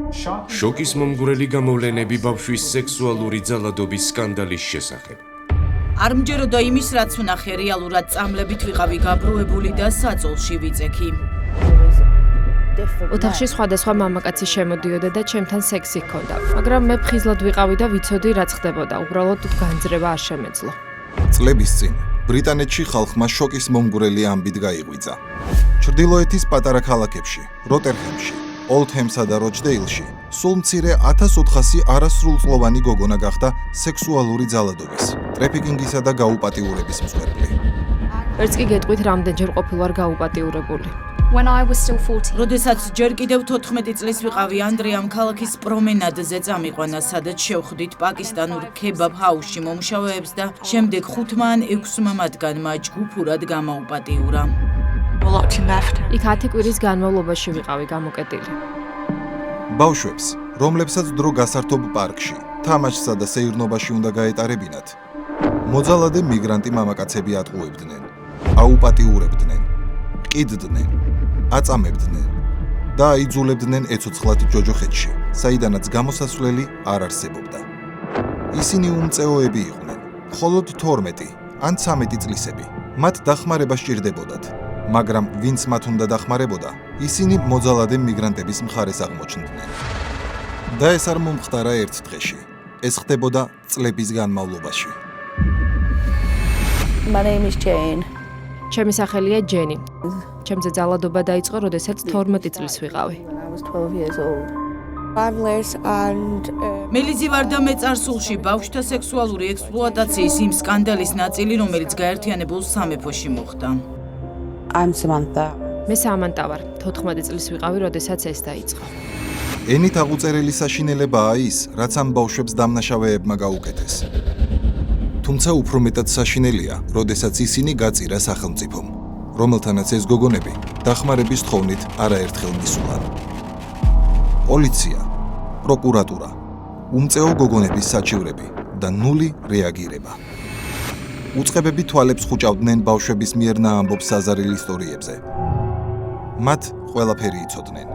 შოკის მომგვრელი გამოვლენები ბავშვის სექსუალური ძალადობის სკანდალის შესახებ. არ მჯეროდა იმის, რაც ვნახე, რეალურად წამლებით ვიყავი გაბრუებული და საწოლში ვიწექი. ოთახში სხვადასხვა მამაკაცი შემოდიოდა და ჩემთან სექსი ჰქონდა, მაგრამ მე ფხიზლად ვიყავი და ვიცოდი, რაც ხდებოდა, უბრალოდ განძრევა არ შემეძლო. წლების წინ ბრიტანეთში ხალხმა შოკის მომგვრელი ამბით გაიღვიძა. ჩრდილოეთის პატარა ქალაქებში, როტერჰემში, ოლდჰემსა და როჩდეილში სულ მცირე 1400 არასრულწლოვანი გოგონა გახდა სექსუალური ძალადობის, ტრეფიკინგისა და გაუპატიურების მსხვერპლი. ვერც კი გეტყვით, რამდენჯერ ყოფილვარ გაუპატიურებული. როდესაც ჯერ კიდევ 14 წლის ვიყავი, ანდრიამ ქალაქის პრომენადზე წამიყვანა, სადაც შევხვდით პაკისტანურ ქებაბ ჰაუსში მომუშავეებს და შემდეგ 5 ან 6 მათგანმა ჯგუფურად გამაუპატიურა. იქ 10 კვირის განმავლობაში ვიყავი გამოკეტილი. ბავშვებს, რომლებსაც დრო გასართობ პარკში, თამაშსა და სეირნობაში უნდა გაეტარებინათ, მოძალადე მიგრანტი მამაკაცები ატყუებდნენ, აუპატიურებდნენ, ყიდდნენ, აწამებდნენ და აიძულებდნენ ეცოცხლად ჯოჯოხეთში, საიდანაც გამოსასვლელი არ არსებობდა. ისინი უმწეოები იყვნენ, მხოლოდ 12 ან 13 წლისები. მათ დახმარება სჭირდებოდათ, მაგრამ ვინც მათ უნდა დახმარებოდა, ისინი მოძალადე მიგრანტების მხარეს აღმოჩნდნენ. და ეს არ მომხდარა ერთ დღეში, ეს ხდებოდა წლების განმავლობაში. My name is Jane. ჩემი სახელია ჯენი. ჩემზე ძალადობა დაიწყო, როდესაც 12 წლის ვიყავი. When I was 12 years old. I'm Les and მელიზი ვარ და მე წარსულში ბავშვთა სექსუალური ექსპლუატაციის იმ სკანდალის ნაწილი, რომელიც გაერთიანებულ სამეფოში მოხდა. I'm Samantha. მე სამანტა ვარ. 14 წლის ვიყავი, როდესაც ეს დაიწყო. ენით აღუწერელი საშინელებაა ის, რაც ამ ბავშვებს დამნაშავეებმა გაუკეთეს. თუმცა უფრო მეტად საშინელია, როდესაც ისინი გაწირა სახელმწიფომ, რომელთანაც ეს გოგონები დახმარების თხოვნით არაერთხელ მისულან. პოლიცია, პროკურატურა, უმწეო გოგონების საჩივრები და ნული რეაგირება. უწყებები თვალებს ხუჭავდნენ ბავშვების მიერ ნაამბობ საზარელ ისტორიებზე. მათ ყველაფერი იცოდნენ,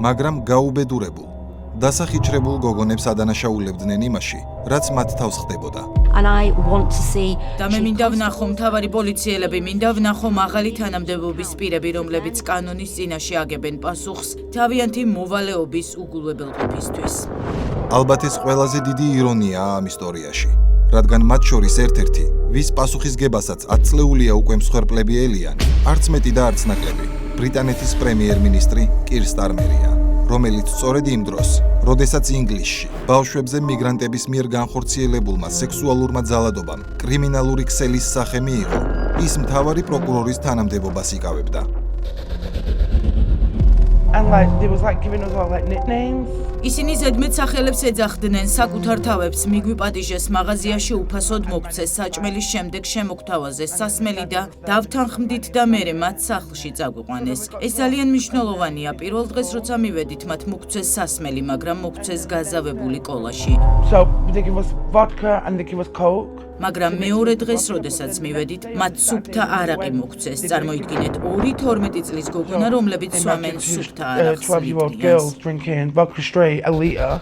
მაგრამ გაუბედურებულ, დასახიჩრებულ გოგონებს ადანაშაულებდნენ იმაში, რაც მათ თავს ხდებოდა. And I want to see და მე მინდა ვნახო მთავარი პოლიციელები, მინდა ვნახო მაღალი თანამდებობის პირები, რომლებიც კანონის წინაშე აგებენ პასუხს თავიანთი მოვალეობის უგულებელყოფისთვის. ალბათ ეს ყველაზე დიდი ირონიაა ამ ისტორიაში, რადგან მათ შორის ერთ-ერთი, ვის პასუხისგებასაც 10 წლეულია უკვე მსხვერპლები ელიან, არც მეტი და არც ნაკლები, ბრიტანეთის პრემიერ-მინისტრი კირ სტარმერია, რომელიც სწორედ იმ დროს, როდესაც ინგლისში ბავშვებზე მიგრანტების მიერ განხორციელებულმა სექსუალურმა ძალადობამ კრიმინალური ქსელის სახე მიიღო, ის მთავარი პროკურორის თანამდებობას იკავებდა. And there was giving us all nicknames. ისინი ზედმეტ სახელებს ეძახდნენ, საკუთარ თავებს მიგვიპატიჟეს, მაღაზიაში უფასოდ მოგცეს, საჭმელის შემდეგ შემოგთავაზეს სასმელი და დავთანხმდით და მერე მათ სახლში წაგვიყვანეს. ეს ძალიან მნიშვნელოვანია. პირველ დღეს როცა მივედით, მათ მოგცეს სასმელი, მაგრამ მოგცეს გაზავებული კოლაში. So they give us vodka and they give us coke. მაგრამ მეორე დღეს, როდესაც მივედით, მათ სუფთა არაყი მოგცეს. წარმოიდგინეთ, 12 წლის გოგონა, რომლებიც სვამენ სუფთა არაყს. 12-year-old girls drinking vodka straight a liter.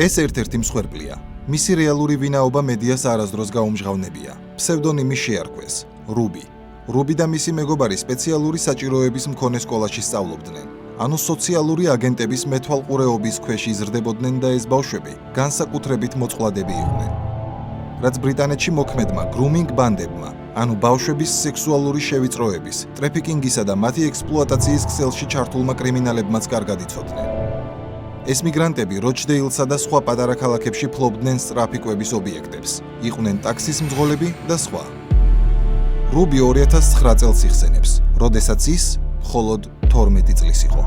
ეს ერთ-ერთი მსხვერპლია. მისი რეალური ვინაობა მედიას არასდროს გაუმჟღავნებია. ფსევდონიმი შეარქვეს რუბი. რუბი და მისი მეგობარი სპეციალური საჭიროების მქონე სკოლაში სწავლობდნენ. ანუ სოციალური აგენტების მეთვალყურეობის ქვეშ იზრდებოდნენ და ეს ბავშვები განსაკუთრებით მოწყვლადები იყვნენ. რაც ბრიტანეთში მოქმედმა გრუმინგ ბანდებმა, ანუ ბავშვების სექსუალური შევიწროების, ტრეფიკინგისა და მათი ექსპლუატაციის ქსელში ჩართულმა კრიმინალებმაც კარგად იცოდნენ. ეს მიგრანტები როჩდეილსა და სხვა პატარა ქალაქებში ფლობდნენ სწრაფი კვების ობიექტებს, იყვნენ ტაქსის მძღოლები და სხვა. რუბი 2009 წელს იხსენებს, როდესაც ის მხოლოდ 12 წლის იყო.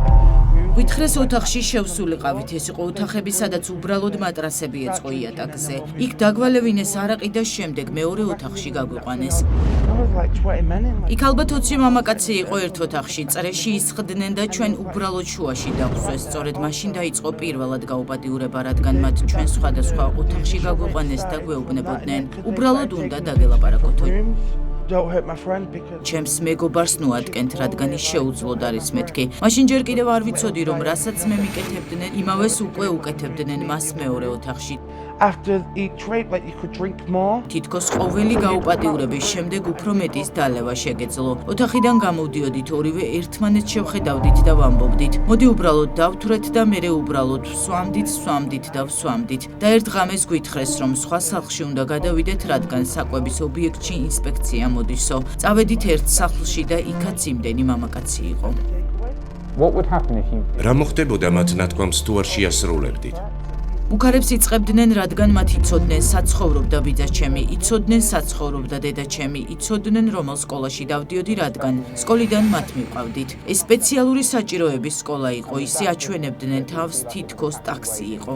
გვითხრეს ოთახში შევსულიყავით, ეს იყო ოთახები, სადაც უბრალოდ მატრასები ეწყო იატაკზე. იქ დაგვალევინეს არაყი და შემდეგ მეორე ოთახში გაგვიყვანეს. There was 20 men in იქ ალბათ 20 მამაკაცი იყო ერთ ოთახში, წრეში ისხდნენ და ჩვენ უბრალოდ შუაში დავხვეს. სწორედ მაშინ დაიწყო პირველად გაუპატიურება, რადგან მათ ჩვენ სხვადასხვა ოთახში გაგვიყვანეს და გვეუბნებოდნენ. უბრალოდ უნდა დაგელაპარაკოთო. rooms. don't hurt my friend because ჩემს მეგობარს ნუადგენთ, რადგან ის შეუძლოდ არის მეთქი. მაშინ ჯერ კიდევ არ ვიცოდი, რომ რასაც მე მიკეთებდნენ, იმავეს უკვე უკეთებდნენ მას მეორე ოთახში. after each rape, like you could drink more. თითქოს ყოველი გაუპატიურების შემდეგ უფრო მეტის დალევა შეგეძლო. ოთახიდან გამოვდიოდით, ორივე ერთმანეთს შევხედავდით და ვამბობდით. მოდი უბრალოდ დავთვრეთ და მერე უბრალოდ ვსვამდით და ვსვამდით. და ერთ ღამეს გვითხრეს, რომ სხვა სახლში უნდა გადავიდეთ, რადგან საკვების ობიექტში ინსპექცია მოდისო. წავედით ერთ სახლში და იქაც იმდენი მამაკაცი იყო. What would happen if you რა მოხდებოდა მათ ნათქვამს თუ არ შეასრულებდით? უქარებს იწყებდნენ, რადგან მათ იცოდნენ საცხოვრობდა ბიძაჩემი, იცოდნენ საცხოვრობდა დედაჩემი, იცოდნენ რომელ სკოლაში დავდიოდი, რადგან სკოლიდან მათ მიყავდით. ეს სპეციალური საჭიროების სკოლა იყო, ისე აჩვენებდნენ თავს, თითქოს ტაქსი იყო.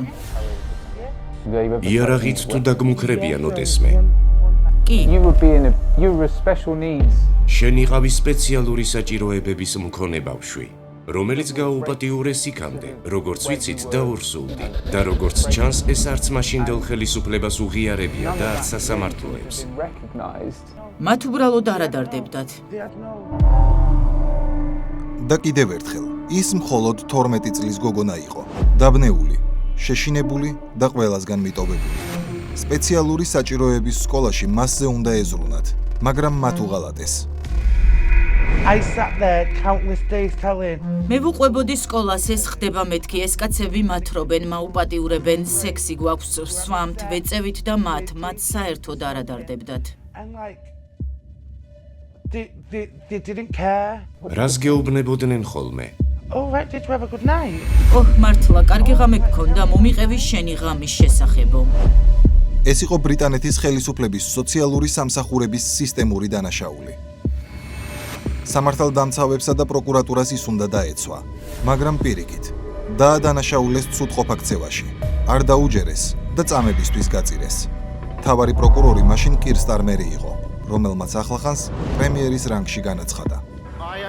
იარაღით თუ დაგმუქრებიან ოდესმე. კი, you were a special needs შენ იყავი სპეციალური საჭიროებების მქონე ბავშვი, რომელიც გაუპატიურეს იქამდე, როგორც ვიცით დაურსულდი და როგორც ჩანს, ეს არც მაშინდელ ხელისუფლებას უღიარებია და არც სასამართლოებს. recognized. მათ უბრალოდ არ ადარდებდათ. They had no. და კიდევ ერთხელ, ის მხოლოდ 12 წლის გოგონა იყო, დაბნეული, შეშინებული და ყველასგან მიტოვებული. სპეციალური საჭიროების სკოლაში მასზე უნდა ეზრუნათ, მაგრამ მათ უღალატეს. I sat there countless days telling. მე ვუყვებოდი სკოლას, ეს ხდება მეთქი, ეს კაცები მათრობენ, მაუპატიურებენ, სექსი გვაქვს, სვამთ, ვეწევით და მათ საერთოდ არ ადარდებდათ. And like, they didn't care. რას გეუბნებოდნენ ხოლმე? Oh, right, did you have a good night? ოჰ, მართლა, კარგი ღამე გქონდა, მომიყევი შენი ღამის შესახებო. ეს იყო ბრიტანეთის ხელისუფლების სოციალური სამსახურების სისტემური დანაშაული. სამართალდამცავებსა და პროკურატურას ის უნდა დაეცვა, მაგრამ პირიქით, დაადანაშაულეს ცუდყოფა ქცევაში, არ დაუჯერეს და წამებისთვის გაწირეს. მთავარი პროკურორი მაშინ კირ სტარმერი იყო, რომელმაც ახლახანს პრემიერის რანგში განაცხადა.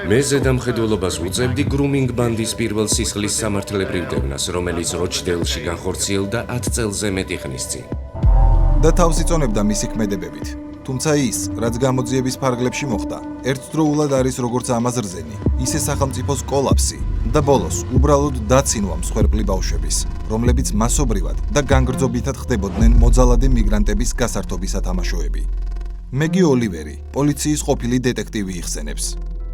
მე ზედამხედველობას ვუწევდი გრუმინგ ბანდის პირველ სისხლის სამართლებრივ დევნას, რომელიც როჩდეილში განხორციელდა 10 წელზე მეტი ხნის წინ. და თავს იწონებდა მისი ქმედებებით. თუმცა ის, რაც გამოძიების ფარგლებში მოხდა, ერთდროულად არის როგორც ამაზრზენი, ისე სახელმწიფოს კოლაფსი და ბოლოს უბრალოდ დაცინვა მსხვერპლი ბავშვების, რომლებიც მასობრივად და განგრძობითად ხდებოდნენ მოძალადე მიგრანტების გასართობის სათამაშოები. მეგი ოლივერი, პოლიციის ყოფილი დეტექტივი იხსენებს.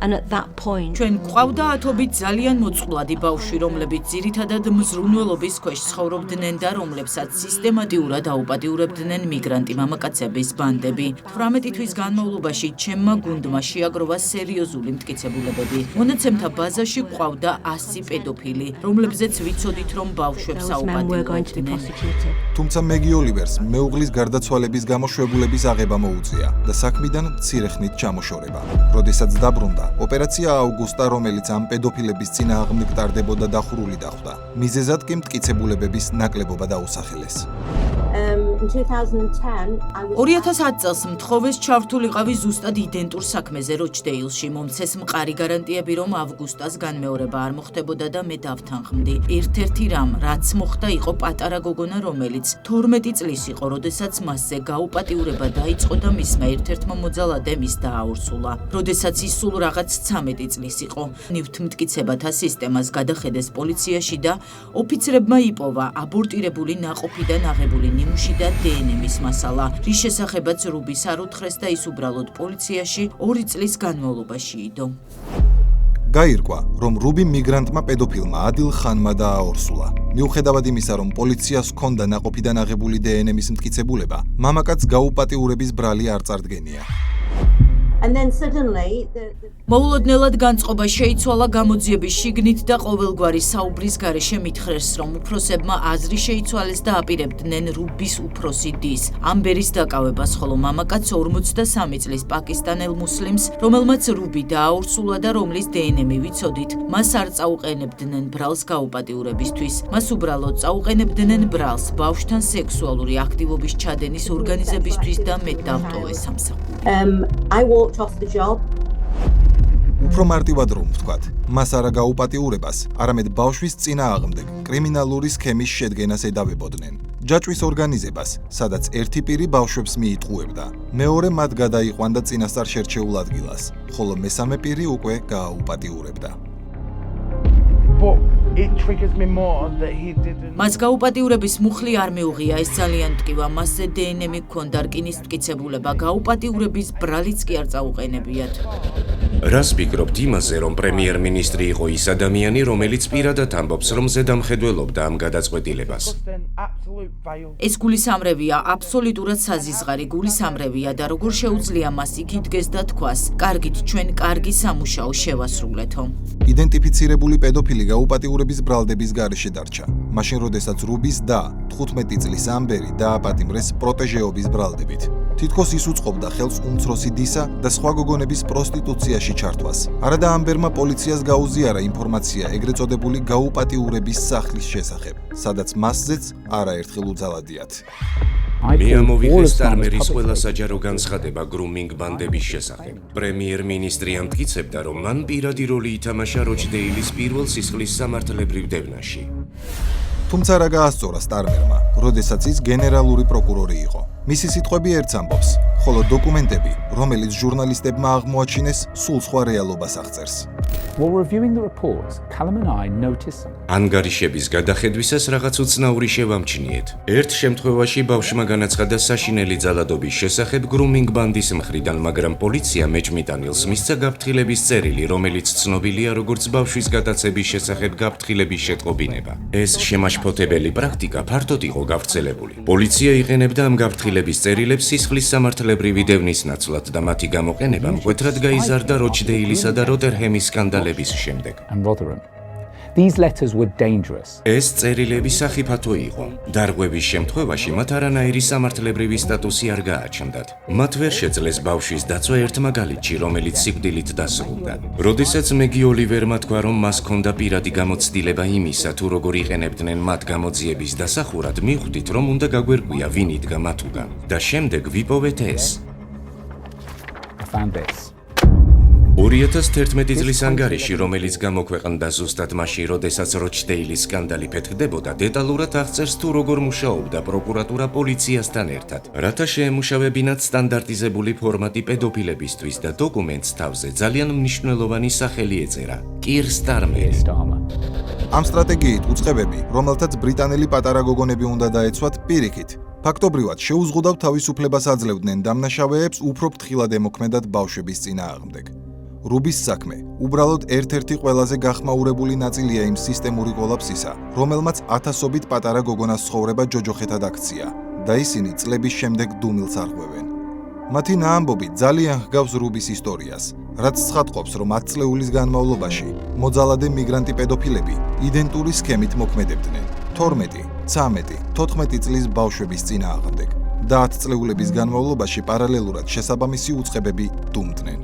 And at that point, ჩვენ გვყავდა ათობით ძალიან მოწყვლადი ბავშვი, რომლებიც ძირითადად მზრუნველობის ქვეშ ცხოვრობდნენ და რომლებსაც სისტემატიურად აუპატიურებდნენ მიგრანტი მამაკაცების ბანდები. 18 თვის განმავლობაში ჩემმა გუნდმა შეაგროვა სერიოზული მტკიცებულებები. მონაცემთა ბაზაში გვყავდა 100 პედოფილი, რომლებზეც ვიცოდით, რომ ბავშვებს those men were going to be აუპატიურებდნენ. prosecuted. თუმცა მეგი ოლივერს მეუღლის გარდაცვალების გამოშვებულების აღება მოუწია და საქმიდან მცირე ხნით ჩამოშორება. როდესაც დაბრუნდა, ოპერაცია აუგუსტა, რომელიც ამ პედოფილების წინააღმდეგ ტარდებოდა დახურული დახვდა. მიზეზად კი მტკიცებულებების ნაკლებობა დაუსახელეს. In 2010, I was 2010 წელს მთხოვეს ჩართულიყავი ზუსტად იდენტურ საქმეზე როჩდეილში. მომცეს მყარი გარანტიები, რომ ავგუსტას განმეორება არ მოხდებოდა და მე დავთანხმდი. ერთ-ერთი რამ, რაც მოხდა, იყო პატარა გოგონა, რომელიც 12 წლის იყო, როდესაც მასზე გაუპატიურება დაიწყო და მისმა ერთ-ერთმა მოძალადემ ის დააურსულა. როდესაც ის სულ რაღაც 13 წლის იყო. ნივთმტკიცებათა სისტემას გადახედეს პოლიციაში და ოფიცრებმა იპოვა აბორტირებული ნაყოფიდან აღებული ნიმუში და დნმ-ის მასალა, რის შესახებაც რუბის არ უთხრეს და ის უბრალოდ პოლიციაში 2 წლის განმავლობაში იდო. გაირკვა, რომ რუბი მიგრანტმა პედოფილმა ადილ ხანმა დააორსულა. მიუხედავად იმისა, რომ პოლიციას ჰქონდა ნაყოფიდან აღებული დნმ-ის მტკიცებულება, მამაკაცს გაუპატიურების ბრალი არ წარდგენია. and then suddenly მოულოდნელად განწყობა შეიცვალა გამოძიების შიგნით და ყოველგვარი საუბრის გარეშე მითხრეს, რომ უფროსებმა აზრი შეიცვალეს და აპირებდნენ რუბის უფროსი დის ამბერის დაკავებას, ხოლო მამაკაც 43 წლის პაკისტანელ მუსლიმს, რომელმაც რუბი დააურსულა და რომლის დნმ ვიცოდით, მას არ წაუყენებდნენ ბრალს გაუპატიურებისთვის. მას უბრალოდ წაუყენებდნენ ბრალს ბავშვთან სექსუალური აქტივობის ჩადენის ორგანიზებისთვის და მე დავტოვე სამსახური. I walked off the job. უფრო მარტივად რომ ვთქვათ, მას არა გაუპატიურებას, არამედ ბავშვის წინააღმდეგ კრიმინალური სქემის შედგენას ედავებოდნენ. ჯაჭვის ორგანიზებას, სადაც ერთი პირი ბავშვებს მიიტყუებდა, მეორე მათ გადაიყვანდა წინასწარ შერჩეულ ადგილას, ხოლო მესამე პირი უკვე გააუპატიურებდა. But it triggers me more that he didn't. მას გაუპატიურების მუხლი არ მიუღია, ეს ძალიან მტკივა, მასზე დნმ ჰქონდა რკინის მტკიცებულება, გაუპატიურების ბრალიც კი არ წაუყენებიათ. რას ფიქრობთ იმაზე, რომ პრემიერ-მინისტრი იყო ის ადამიანი, რომელიც პირადად ამბობს, რომ ზედამხედველობდა ამ გადაწყვეტილებას? Then absolute vile. ეს გულისამრევია, აბსოლუტურად საზიზღარი გულისამრევია და როგორ შეუძლია მას იქ იდგეს და თქვას, კარგით, ჩვენ კარგი სამუშაო შევასრულეთო. იდენტიფიცირებული პედოფილი გაუპატიურების ბრალდების გარეშე დარჩა. მაშინ, როდესაც რუბის და 15 წლის ამბერი დააპატიმრეს პროტეჟეობის ბრალდებით. თითქოს ის უწყობდა ხელს უმცროსი დისა და სხვა გოგონების პროსტიტუციაში ჩართვას. არადა ამბერმა პოლიციას გაუზიარა ინფორმაცია ეგრეთ წოდებული გაუპატიურების სახლის შესახებ, სადაც მასზეც არაერთხელ უძალადიათ. მე ამოვიღეს სტარმერის ყველა საჯარო განცხადება გრუმინგ ბანდების შესახებ. პრემიერ-მინისტრი ამტკიცებდა, რომ მან პირადი როლი ითამაშა როჩდეილის პირველ სისხლის სამართლებრივ დევნაში. თუმცა რა გაასწორა სტარმერმა, როდესაც ის გენერალური პროკურორი იყო. მისი სიტყვები ერთს ამბობს, ხოლო დოკუმენტები, რომელიც ჟურნალისტებმა აღმოაჩინეს, სულ სხვა რეალობას აღწერს. While reviewing the reports, Callum and I noticed something. ანგარიშების გადახედვისას რაღაც უცნაური შევამჩნიეთ. ერთ შემთხვევაში ბავშვმა განაცხადა საშინელი ძალადობის შესახებ გრუმინგ ბანდის მხრიდან, მაგრამ პოლიცია მეჭმიტანილს მისცა გაფრთხილების წერილი, რომელიც ცნობილია როგორც ბავშვის გადაცების შესახებ გაფრთხილების შეტყობინება. ეს შემაშფოთებელი პრაქტიკა ფართოდ იყო გავრცელებული. პოლიცია იყენებდა ამ გაფრთხილების წერილებს სისხლის სამართლებრივი დევნის ნაცვლად და მათი გამოყენება მკვეთრად გაიზარდა როჩდეილისა და როტერჰემის სკანდალების შემდეგ. And Rotherham. These letters were dangerous. ეს წერილები სახიფათო იყო. დარღვევის შემთხვევაში მათ არანაირი სამართლებრივი სტატუსი არ გააჩნდათ. მათ ვერ შეძლეს ბავშვის დაცვა ერთ მაგალითში, რომელიც სიკვდილით დასრულდა. როდესაც მეგი ოლივერმა თქვა, რომ მას ჰქონდა პირადი გამოცდილება იმისა, თუ როგორ იყენებდნენ მათ გამოძიების დასახურად, მივხვდით, რომ უნდა გაგვერკვია, ვინ იდგა მათუგან. და შემდეგ ვიპოვეთ ეს. I found this. 2011 წლის ანგარიში, რომელიც გამოქვეყნდა ზუსტად მაშინ, როდესაც როჩდეილის სკანდალი ფეთქდებოდა, დეტალურად აღწერს თუ როგორ მუშაობდა პროკურატურა პოლიციასთან ერთად, რათა შეემუშავებინათ სტანდარტიზებული ფორმატი პედოფილებისთვის და დოკუმენტს თავზე ძალიან მნიშვნელოვანი სახელი ეწერა: კირ სტარმერი. Starmer. ამ სტრატეგიით უწყებები, რომელთაც ბრიტანელი პატარა გოგონები უნდა დაეცვათ, პირიქით. ფაქტობრივად შეუზღუდავ თავისუფლებას აძლევდნენ დამნაშავეებს უფრო ფრთხილად ემოქმედათ ბავშვების წინააღმდეგ. რუბის საქმე უბრალოდ ერთ-ერთი ყველაზე გახმაურებული ნაწილია იმ სისტემური კოლაფსისა, რომელმაც ათასობით პატარა გოგონას ცხოვრება ჯოჯოხეთად აქცია და ისინი წლების შემდეგ დუმილს არღვევენ. მათი ნაამბობი ძალიან ჰგავს რუბის ისტორიას, რაც ცხადყოფს, რომ 10 წლეულის განმავლობაში მოძალადე მიგრანტი პედოფილები იდენტური სქემით მოქმედებდნენ 12, 13, 14 წლის ბავშვების წინააღმდეგ და 10 წლეულების განმავლობაში პარალელურად შესაბამისი უწყებები დუმდნენ.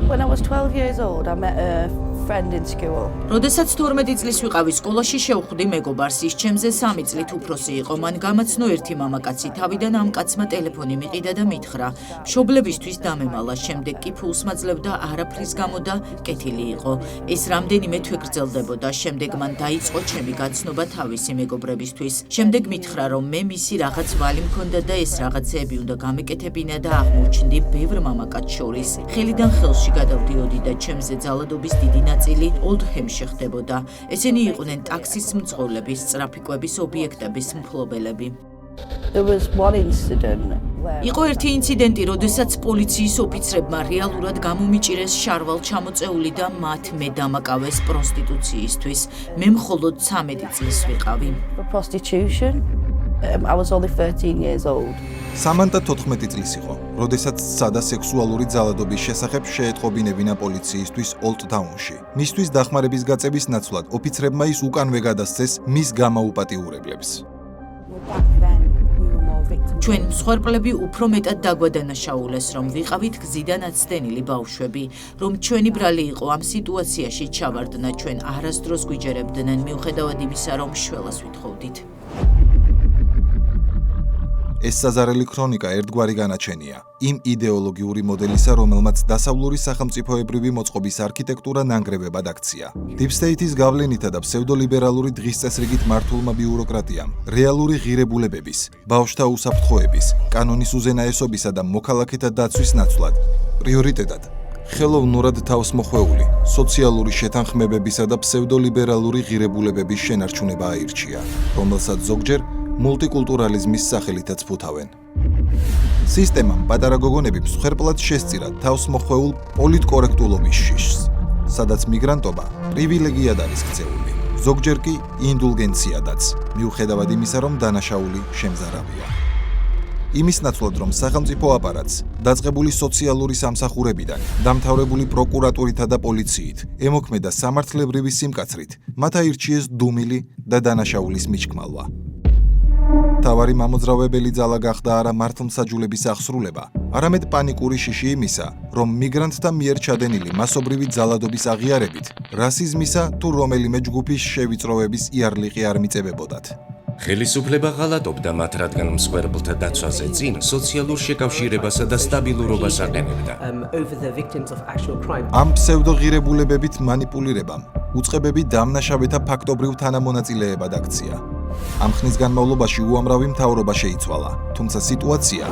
When I was 12 years old, I met a friend in school. როდესაც 12 წლის ვიყავი, სკოლაში შევხვდი მეგობარს, ის ჩემზე 3 წლით უფროსი იყო. მან გამაცნო ერთი მამაკაცი, თავიდან ამ კაცმა ტელეფონი მიყიდა და მითხრა: "მშობლებისთვის დამემალა, შემდეგ კი ფულს მაძლევდა არაფრის გამო და კეთილი იყო. ეს რამდენიმე თვე გრძელდებოდა, შემდეგ მან დაიწყო ჩემი გაცნობა თავისი მეგობრებისთვის. შემდეგ მითხრა, რომ მე მისი რაღაც ვალი მქონდა და ეს რაღაცეები უნდა გამეკეთებინა და აღმოჩნდი ბევრ მამაკაც შორის. ხელიდან ხელში გადავდიოდი და ჩემზე ძალადობის დიდი ნაწილი ოლდჰემში ხდებოდა. ესენი იყვნენ ტაქსის მძღოლები, სწრაფიკვების ობიექტების მფლობელები. There was one incident where იყო ერთი ინციდენტი, როდესაც პოლიციის ოფიცრებმა რეალურად გამომიჭირეს შარვალ ჩამოწეული და მათ მე დამაკავეს პროსტიტუციისთვის. მე მხოლოდ 13 წლის ვიყავი. for prostitution. I was only 13 years old. სამანტა 14 წლის იყო, როდესაც სცადა სექსუალური ძალადობის შესახებ შეეტყობინებინა პოლიციისთვის ოლდ-ტაუნში. მისთვის დახმარების გაწევის ნაცვლად ოფიცრებმა ის უკანვე გადასცეს მის გამაუპატიურებლებს. ჩვენ მსხვერპლები უფრო მეტად დაგვადანაშაულეს, რომ ვიყავით გზიდან აცდენილი ბავშვები, რომ ჩვენი ბრალი იყო ამ სიტუაციაში ჩავარდნა, ჩვენ არასდროს გვიჯერებდნენ, მიუხედავად იმისა, რომ შველას ვითხოვდით. ეს საზარელი ქრონიკა ერთგვარი განაჩენია იმ იდეოლოგიური მოდელისა, რომელმაც დასავლური სახელმწიფოებრივი მოწყობის არქიტექტურა ნანგრევებად აქცია. Deep State-ის გავლენითა და ფსევდოლიბერალური დღის წესრიგით მართულმა ბიუროკრატიამ, რეალური ღირებულებების, ბავშვთა უსაფრთხოების, კანონის უზენაესობისა და მოქალაქეთა დაცვის ნაცვლად პრიორიტეტად ხელოვნურად თავს მოხვეული სოციალური შეთანხმებებისა და ფსევდოლიბერალური ღირებულებების შენარჩუნება აირჩია, რომელსაც ზოგჯერ მულტიკულტურალიზმის სახელითაც ფუთავენ. სისტემამ პატარა გოგონები მსხვერპლად შესწირა თავს მოხვეულ პოლიტკორექტულობის შიშს, სადაც მიგრანტობა პრივილეგიად არის ქცეული, ზოგჯერ კი ინდულგენციადაც, მიუხედავად იმისა, რომ დანაშაული შემზარავია. იმის ნაცვლად, რომ სახელმწიფო აპარატს დაწყებული სოციალური სამსახურებიდან, დამთავრებული პროკურატურითა და პოლიციით, ემოქმედა სამართლებრივი სიმკაცრით, მათ აირჩიეს დუმილი და დანაშაულის მიჩქმალვა. თავარი მამოძრავებელი ძალა გახდა არა მართლმსაჯულების აღსრულება, არამედ პანიკური შიში იმისა, რომ მიგრანტთა მიერ ჩადენილი მასობრივი ძალადობის აღიარებით, რასიზმისა თუ რომელიმე ჯგუფის შევიწროების იარლიყი არ მიწებებოდათ. ხელისუფლება ღალატობდა მათ, რადგან მსხვერპლთა დაცვაზე წინ სოციალურ შეკავშირებასა და სტაბილურობას აყენებდა. ამ ფსევდოღირებულებებით მანიპულირებამ უწყებები დამნაშავეთა ფაქტობრივ თანამონაწილეებად აქცია. ამ ხნის განმავლობაში უამრავი მთავრობა შეიცვალა, თუმცა სიტუაცია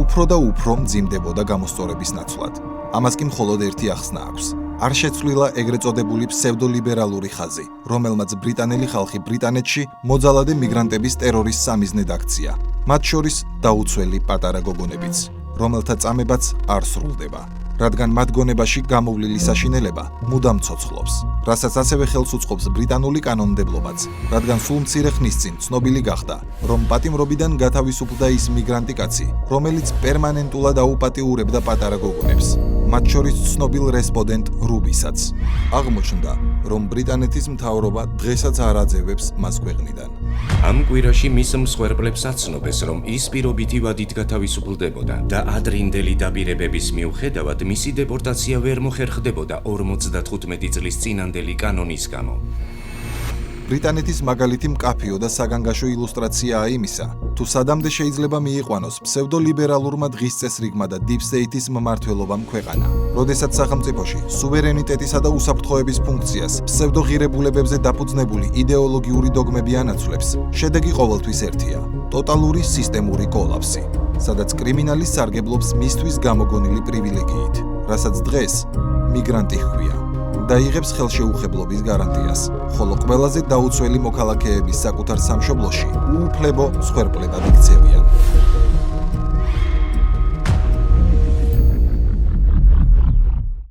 უფრო და უფრო მძიმდებოდა გამოსწორების ნაცვლად. ამას კი მხოლოდ ერთი ახსნა აქვს. არ შეცვლილა ეგრეთ წოდებული ფსევდოლიბერალური ხაზი, რომელმაც ბრიტანელი ხალხი ბრიტანეთში მოძალადე მიგრანტების ტერორის სამიზნედ აქცია, მათ შორის დაუცველი პატარა გოგონებიც, რომელთა წამებაც არ სრულდება, რადგან მათ გონებაში გამოვლილი საშინელება მუდამ ცოცხლობს, რასაც ასევე ხელს უწყობს ბრიტანული კანონმდებლობაც, რადგან სულ მცირე ხნის წინ ცნობილი გახდა, რომ პატიმრობიდან გათავისუფლდა ის მიგრანტი კაცი, რომელიც პერმანენტულად აუპატიურებდა პატარა გოგონებს. მათ შორის ცნობილ რესპონდენტ რუბისაც. აღმოჩნდა, რომ ბრიტანეთის მთავრობა დღესაც არ აძევებს მას ქვეყნიდან. ამ კვირაში მის მსხვერპლებს აცნობეს, რომ ის პირობითი ვადით გათავისუფლდებოდა და ადრინდელი დაპირებების მიუხედავად მისი დეპორტაცია ვერ მოხერხდებოდა 55 წლის წინანდელი კანონის გამო. ბრიტანეთის მაგალითი მკაფიო და საგანგაშო ილუსტრაციაა იმისა, თუ სადამდე შეიძლება მიიყვანოს ფსევდოლიბერალურმა დღის წესრიგმა და Deep State-ის მმართველობამ ქვეყანა, როდესაც სახელმწიფოში სუვერენიტეტისა და უსაფრთხოების ფუნქციას ფსევდოღირებულებებზე დაფუძნებული იდეოლოგიური დოგმები ანაცვლებს, შედეგი ყოველთვის ერთია: ტოტალური სისტემური კოლაფსი, სადაც კრიმინალი სარგებლობს მისთვის გამოგონილი პრივილეგიით, რასაც დღეს მიგრანტი ჰქვია და იღებს ხელშეუხებლობის გარანტიას, ხოლო ყველაზე დაუცველი მოქალაქეების საკუთარ სამშობლოში უუფლებო მსხვერპლებად იქცევიან.